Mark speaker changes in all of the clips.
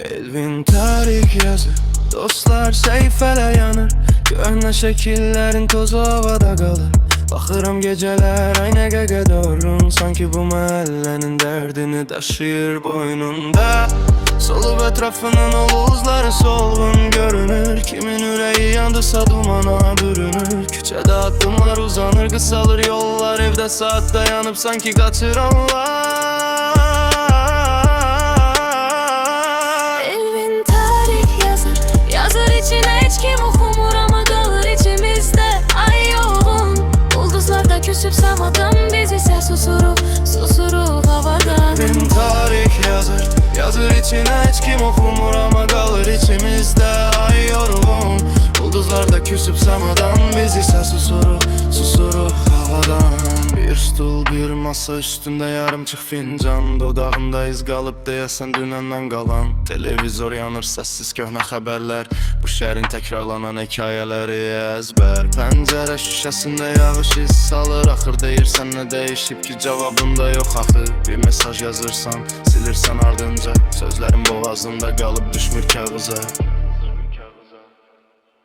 Speaker 1: Elvin tarih yazır, dostlar seyfələ yanır. Köhnə şəkillərin tozu havada qalır. Baxıram gecələr aynə qəqədorun, sanki bu məhəllənin dərdini daşıyır boynunda. Solub ətrafının ulduzları solğun görünür. Kimin ürəyi yandısa dumana bürünür. Küçədə addımlar uzanır, qısalır yollar. Evdə saat dayanıb sanki qaçıranlar.
Speaker 2: Elvin tarih yazır, yazır içine hiç kim okumur ama kalır içimizde. Ay yoğun ulduzlarda küsüp samadan biz ise susuruk havadan.
Speaker 1: Elvin tarih yazır, yazır içine hiç kim okumur ama kalır içimizde. Ay yorgun ulduzlarda küsüp samadan biz ise susuruk havadan. Bir stul bir masa üstünde yarımçıq fincan, dodağımda iz qalıb deyəsən dünəndən qalan. Televizor yanır, səssiz köhnə xəbərlər, bu şəhərin təkrarlanan hekayələri əzbər. Pəncərə şüşəsində yağış iz salır, axır deyirsən nə dəyişib ki cavabında yox axı. Bir mesaj yazırsan, silirsən ardınca, sözlərin boğazında qalıb düşmür kağıza.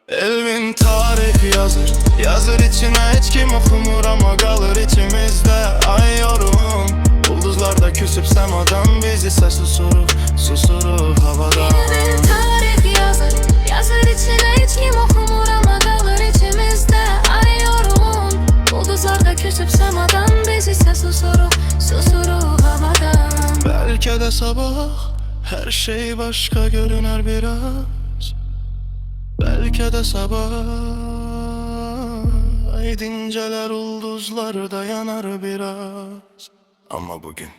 Speaker 1: Elvin tarih yazır, yazır içine hiç kim okumur ama kalır içimizde. Ay yorum ulduzlarda küsüp semadan biz ise susuruk havadan.
Speaker 2: Elvin tarih yazır, yazır içine hiç kim okumur ama kalır içimizde. Ay yoğun ulduzlarda küsüp samadan biz ise susuruk havadan.
Speaker 1: Belki de sabah her şey başka görüner biraz. Belki de sabah ay dinceler ulduzlar da yanar biraz. Ama bugün